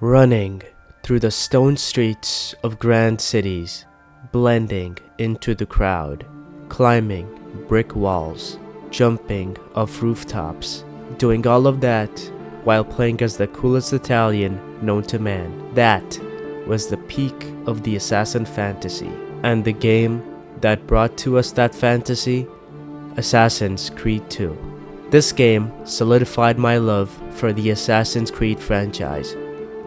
running through the stone streets of grand cities, blending into the crowd, climbing brick walls, jumping off rooftops, doing all of that while playing as the coolest Italian known to man. That was the peak of the assassin fantasy. And the game that brought to us that fantasy? Assassin's Creed 2. This game solidified my love for the Assassin's Creed franchise.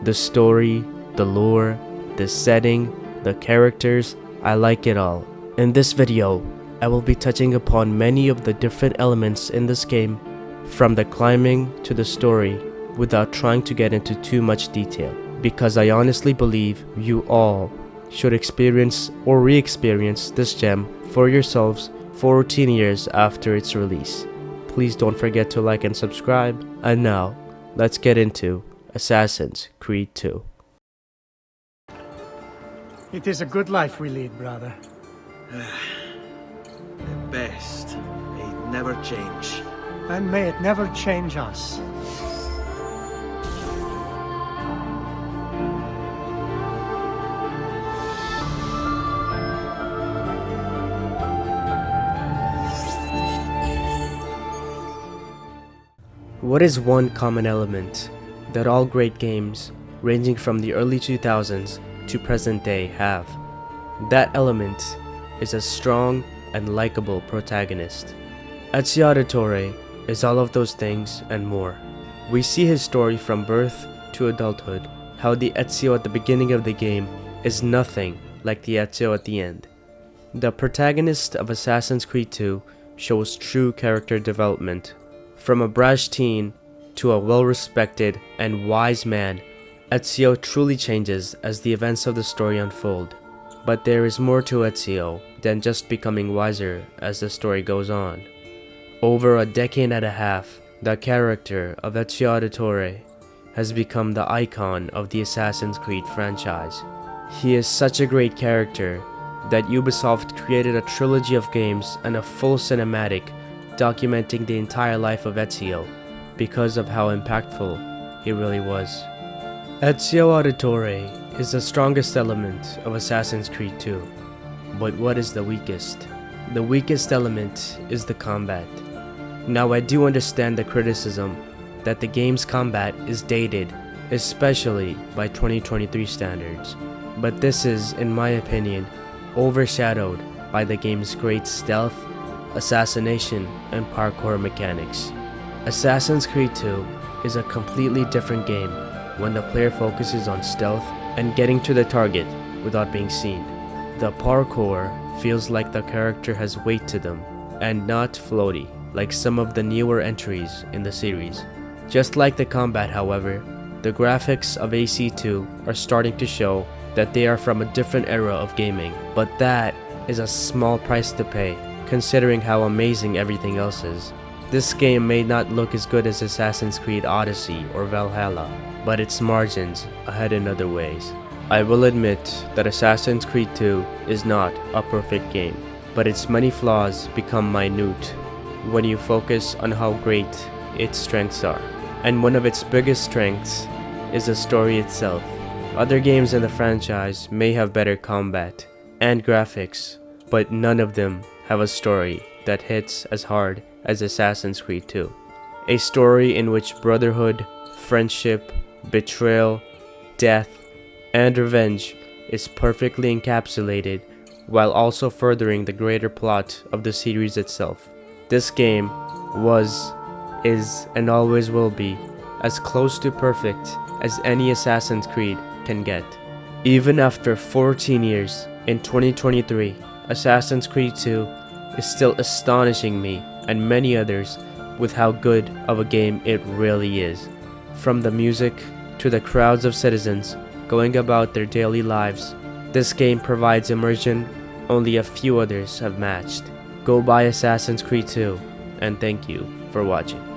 The story, the lore, the setting, the characters, I like it all. In this video, I will be touching upon many of the different elements in this game, from the climbing to the story, without trying to get into too much detail, because I honestly believe you all should experience or re-experience this gem for yourselves 14 years after its release. Please don't forget to like and subscribe. And now, let's get into Assassin's Creed 2. It is a good life we lead, brother. The best. May it never change. And may it never change us. What is one common element that all great games, ranging from the early 2000s to present day, have? That element is a strong and likable protagonist. Ezio Auditore is all of those things and more. We see his story from birth to adulthood, how the Ezio at the beginning of the game is nothing like the Ezio at the end. The protagonist of Assassin's Creed 2 shows true character development. From a brash teen to a well-respected and wise man, Ezio truly changes as the events of the story unfold. But there is more to Ezio than just becoming wiser as the story goes on. Over a decade and a half, the character of Ezio Auditore has become the icon of the Assassin's Creed franchise. He is such a great character that Ubisoft created a trilogy of games and a full cinematic documenting the entire life of Ezio because of how impactful he really was. Ezio Auditore is the strongest element of Assassin's Creed 2, but what is the weakest? The weakest element is the combat. Now I do understand the criticism that the game's combat is dated, especially by 2023 standards, but this is, in my opinion, overshadowed by the game's great stealth, assassination, and parkour mechanics. Assassin's Creed 2 is a completely different game when the player focuses on stealth and getting to the target without being seen. The parkour feels like the character has weight to them and not floaty like some of the newer entries in the series. Just like the combat, however, the graphics of AC2 are starting to show that they are from a different era of gaming, but that is a small price to pay considering how amazing everything else is. This game may not look as good as Assassin's Creed Odyssey or Valhalla, but its margins ahead in other ways. I will admit that Assassin's Creed 2 is not a perfect game, but its many flaws become minute when you focus on how great its strengths are. And one of its biggest strengths is the story itself. Other games in the franchise may have better combat and graphics, but none of them have a story that hits as hard as Assassin's Creed 2. A story in which brotherhood, friendship, betrayal, death, and revenge is perfectly encapsulated while also furthering the greater plot of the series itself. This game was, is, and always will be as close to perfect as any Assassin's Creed can get. Even after 14 years, in 2023, Assassin's Creed 2 is still astonishing me and many others with how good of a game it really is. From the music to the crowds of citizens going about their daily lives, this game provides immersion only a few others have matched. Go buy Assassin's Creed 2, and thank you for watching.